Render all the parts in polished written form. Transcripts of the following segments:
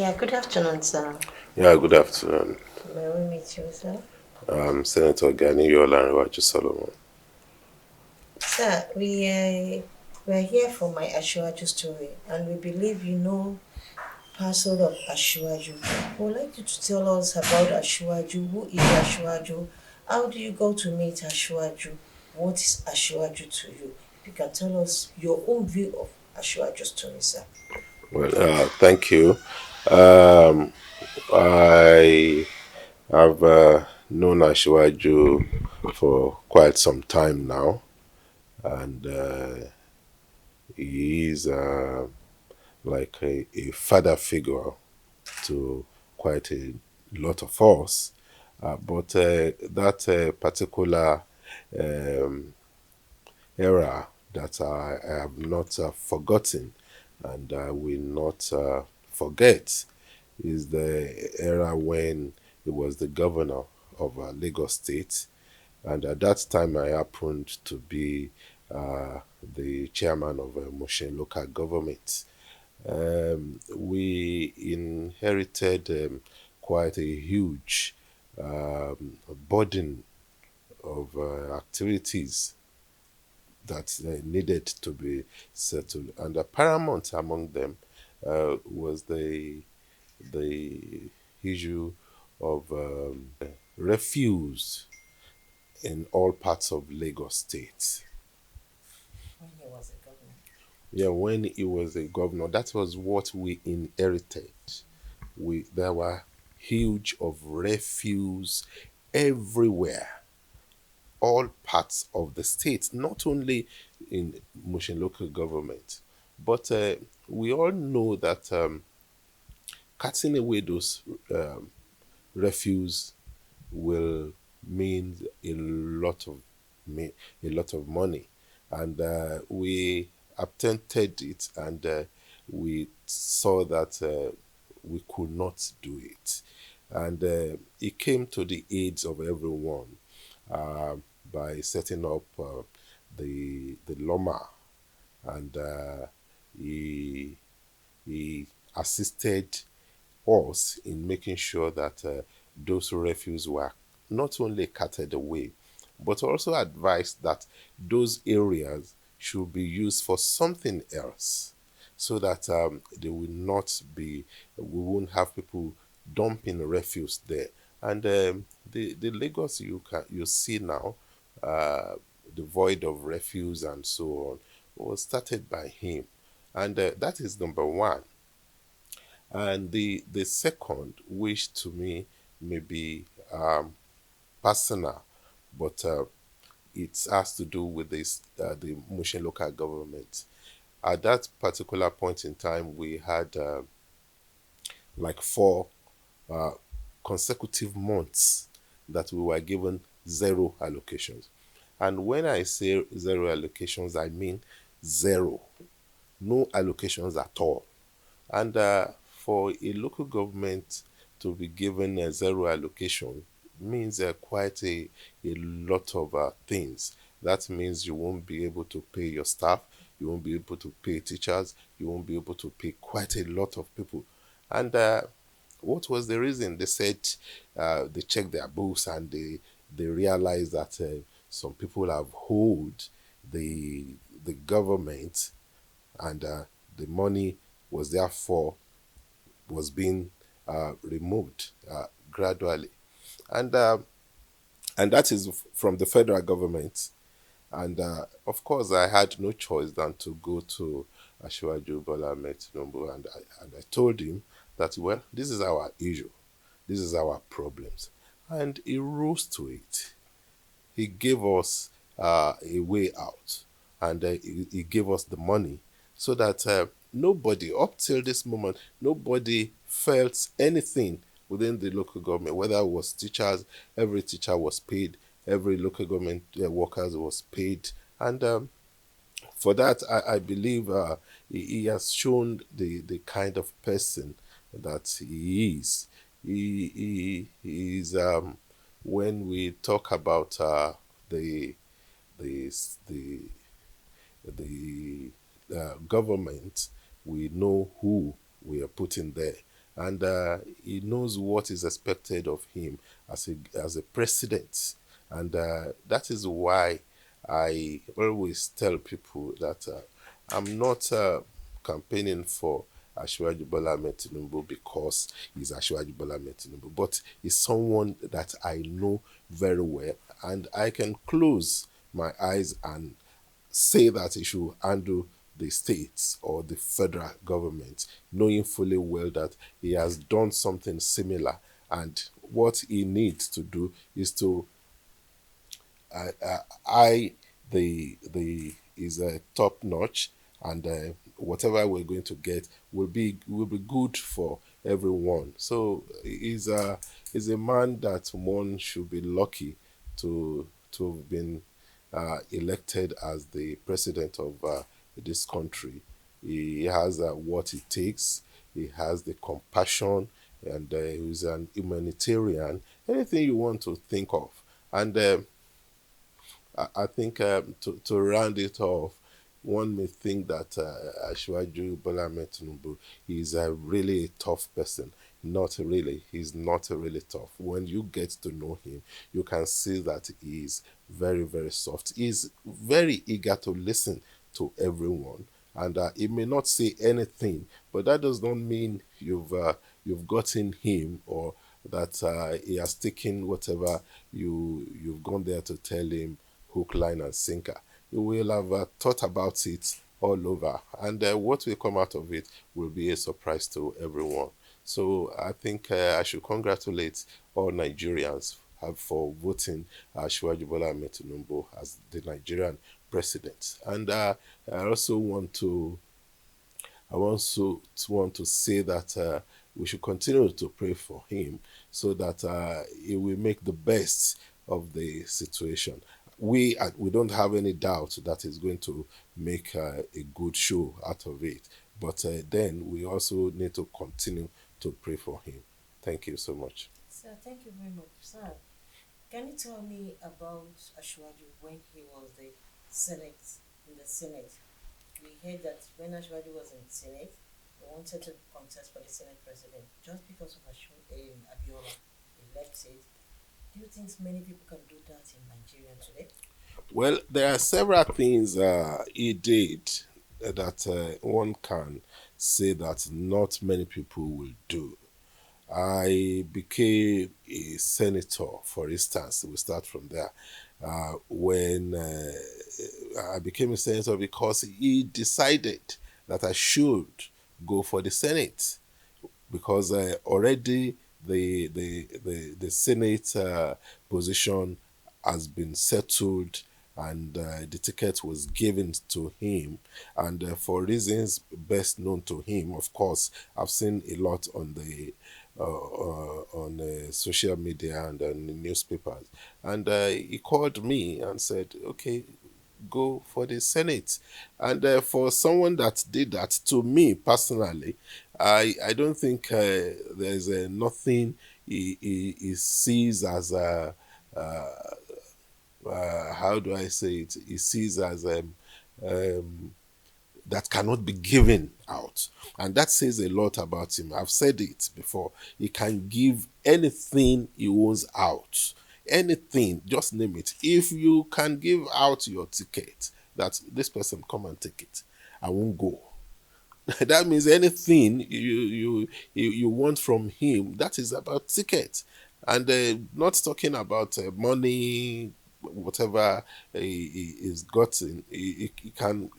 Yeah, good afternoon, sir. Yeah, good afternoon. May we meet you, sir? Senator GANIYU OLANREWAJU. Sir, we're here for my Asiwaju story, and we believe you know parcel of Asiwaju. We would like you to tell us about Asiwaju. Who is Asiwaju? How do you go to meet Asiwaju? What is Asiwaju to you? You can tell us your own view of Asiwaju story, sir. Well, thank you. Um, I have known Asiwaju for quite some time now, and he is like a father figure to quite a lot of us. But that particular um, era that I have not forgotten and I will not forget is the era when he was the governor of Lagos State. And at that time, I happened to be the chairman of Mushin local government. We inherited quite a huge burden of activities that needed to be settled. And paramount among them was the issue of refuse in all parts of Lagos State. When he was a governor. Yeah, when he was a governor, that was what we inherited. There were huge of refuse everywhere, all parts of the state, not only in Mushin local government, but we all know that cutting away those refuse will mean a lot of money, and we attempted it, and we saw that we could not do it, and it came to the aids of everyone uh, by setting up the Loma, and he he assisted us in making sure that those refuse were not only carted away, but also advised that those areas should be used for something else, so that they will not be, we won't have people dumping refuse there. And the Lagos you see now, uh, the void of refuse and so on, was started by him, and that is number one. And the second, which to me may be personal, but it has to do with this the Mushin local government. At that particular point in time, we had like four uh, consecutive months that we were given zero allocations. And when I say zero allocations, I mean zero, no allocations at all. And for a local government to be given a zero allocation means quite a lot of things. That means you won't be able to pay your staff, you won't be able to pay teachers, you won't be able to pay quite a lot of people. And what was the reason? They said they checked their books and they realized that some people have hold the government, and the money was therefore was being removed gradually, and and that is from the federal government. And of course, I had no choice than to go to Asiwaju Bola Ahmed Tinubu, and I told him that, well, this is our issue, this is our problems, and he rose to it. He gave us a way out, and he gave us the money, so that nobody, up till this moment, nobody felt anything within the local government, whether it was teachers. Every teacher was paid, every local government workers was paid, and for that, I believe he has shown the kind of person that he is. He is, when we talk about the the the the government, we know who we are putting there, and he knows what is expected of him as a president, and that is why I always tell people that I'm not campaigning for Asiwaju Bola Ahmed Tinubu because he's Asiwaju Bola Ahmed Tinubu, but he's someone that I know very well, and I can close my eyes and say that he should handle the states or the federal government, knowing fully well that he has done something similar. And what he needs to do is to I the is top notch, and whatever we're going to get will be good for everyone. So he's a man that one should be lucky to have been elected as the president of this country. He has what it takes. He has the compassion, and he's an humanitarian. Anything you want to think of, and I think to round it off, one may think that Ashwaju Bola Ahmed Tinubu is a really tough person. Not really. He's not really tough. When you get to know him, you can see that he is very, very soft. He's very eager to listen to everyone, and he may not say anything, but that does not mean you've gotten him, or that he has taken whatever you've gone there to tell him, hook, line, and sinker. You will have thought about it all over, and what will come out of it will be a surprise to everyone. So I think I should congratulate all Nigerians for voting Shivaji Bola Ahmed Tinubu as the Nigerian president. And I also want to say that we should continue to pray for him so that he will make the best of the situation. We don't have any doubt that he's going to make a good show out of it. But then we also need to continue to pray for him. Thank you so much. Sir, thank you very much. Sir, can you tell me about Ashwaju when he was in the Senate? We heard that when Ashwaju was in the Senate, he wanted to contest for the Senate president just because of Abiola. He left it. Do you think many people can do that in Nigeria today? Well, there are several things he did that one can say that not many people will do. I became a senator, for instance. We start from there. When I became a senator because he decided that I should go for the Senate, because already the Senate position has been settled, and the ticket was given to him, and for reasons best known to him. Of course, I've seen a lot on the social media and in the newspapers, and he called me and said, "Okay, go for the Senate." And for someone that did that to me personally, I don't think there's nothing he sees as a how do I say it? He sees as that cannot be given out. And that says a lot about him. I've said it before. He can give anything he owns out. Anything, just name it. If you can give out your ticket, that this person come and take it, I won't go. That means anything you want from him, that is about ticket, and not talking about money, whatever is gotten. He can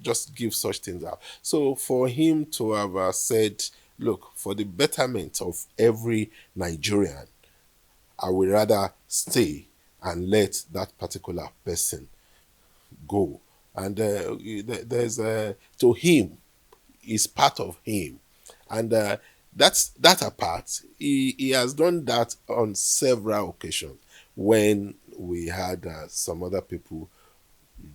just give such things out. So for him to have said, "Look, for the betterment of every Nigerian, I would rather stay and let that particular person go," and there's to him is part of him, and that's that apart. He has done that on several occasions when we had some other people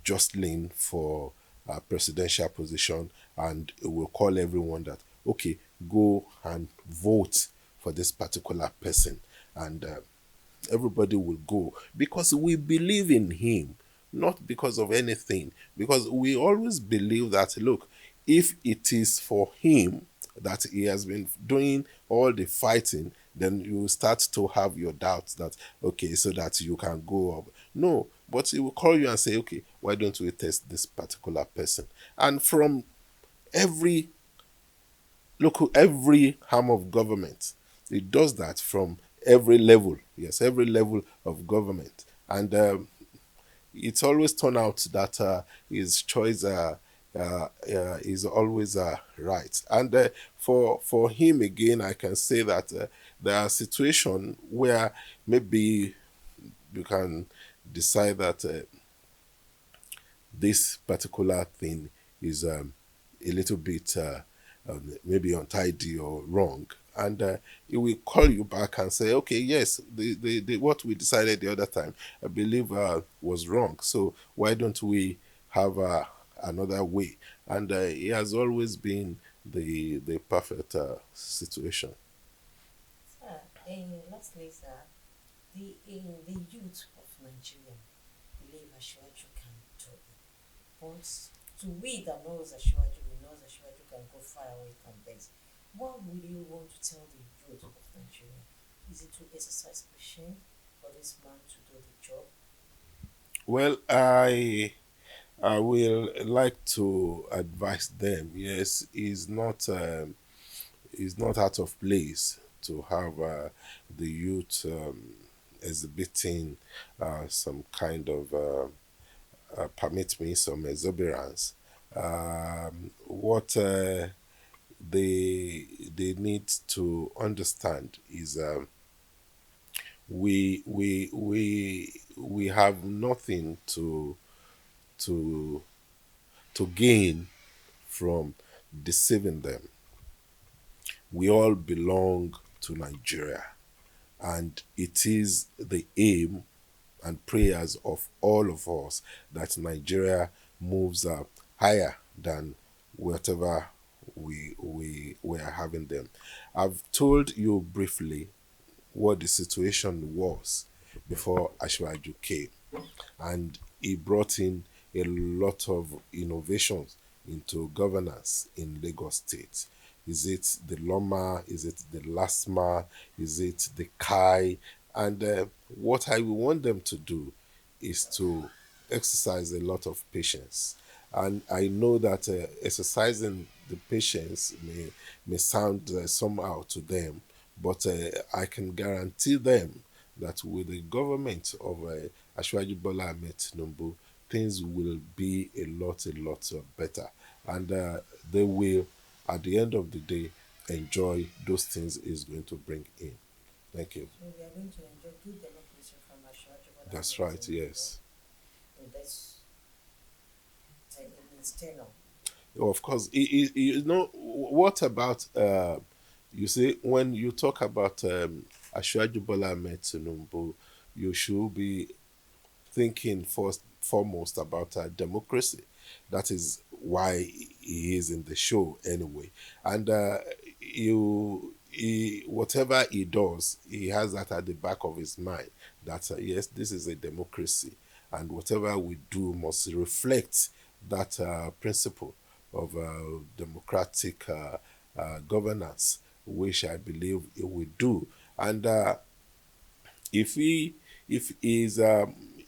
jostling for a presidential position, and we'll call everyone that, okay, go and vote for this particular person, and everybody will go because we believe in him, not because of anything, because we always believe that, look, if it is for him, that he has been doing all the fighting, then you start to have your doubts that, okay, so that you can go up. No, but he will call you and say, okay, why don't we test this particular person? And from every every arm of government, it does that from every level. Yes, every level of government. And it's always turned out that his choice is always right. And for him again, I can say that there are situations where maybe you can decide that this particular thing is a little bit maybe untidy or wrong. And he will call you back and say, okay, yes, what we decided the other time, I believe was wrong. So why don't we have another way? And it has always been the perfect situation. Sir, lastly, sir, the youth of Nigeria believe Ashwaju can do it. But to we that knows Ashwaju, we know Ashwaju can go far away from this. What would you want to tell the youth of Nigeria? Is it to exercise patience for this man to do the job? Well, I will like to advise them. Yes, it's not out of place to have the youth exhibiting some kind of, permit me, some exuberance. What they need to understand is we have nothing to to gain from deceiving them. We all belong to Nigeria, and it is the aim and prayers of all of us that Nigeria moves up higher than whatever we are having them. I've told you briefly what the situation was before Ashwaju came, and he brought in a lot of innovations into governance in Lagos State. Is it the Loma? Is it the LASMA? Is it the Kai? And what I want them to do is to exercise a lot of patience. And I know that exercising the patience may sound somehow to them, but I can guarantee them that with the government of Ashwaji Bola Ahmed Tinubu, things will be a lot better. And they will, at the end of the day, enjoy those things is going to bring in. Thank you. So we are going to enjoy good democracy from Ashwaju Bola That's Ahmed right, Tinubu yes. in this in his tenure. Of course, you know, what about, you see, when you talk about Ashwaji Bola Ahmed Tinubu, you should be thinking first foremost about democracy. That is why he is in the show anyway. And whatever he does, he has that at the back of his mind that yes, this is a democracy, and whatever we do must reflect that principle of democratic governance, which I believe it will do. And if he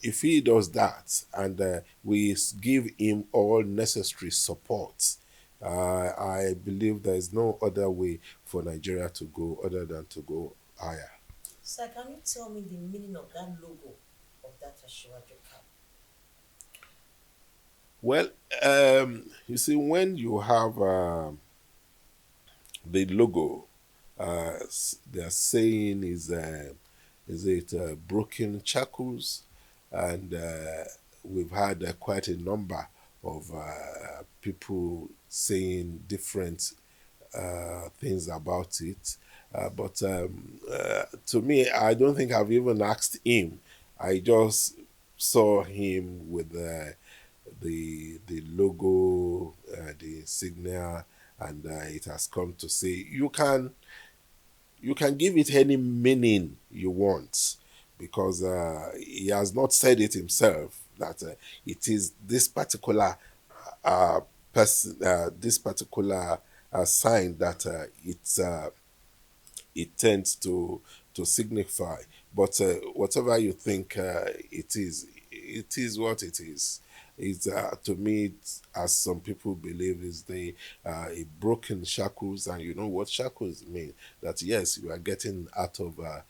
if he does that, and we give him all necessary support, I believe there is no other way for Nigeria to go other than to go higher. Sir, can you tell me the meaning of that logo of that Ashwaju cap? Well, you see, when you have the logo, they are saying is it broken shackles, and we've had quite a number of people saying different things about it. But to me, I don't think I've even asked him. I just saw him with the logo, the insignia, and it has come to say you can give it any meaning you want, because he has not said it himself that it is this particular uh, person, this particular a sign that it tends to signify. But whatever you think it is what it is. It's to me, as some people believe, is the a broken shackles, and you know what shackles mean. That yes, you are getting out of a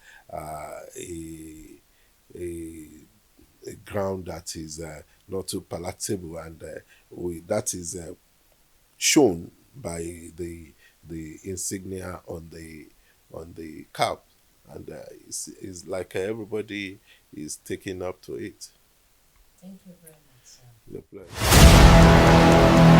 a ground that is not too palatable, and that is shown by the insignia on the cap, and it's like everybody is taking up to it. Thank you very much, sir. The pleasure.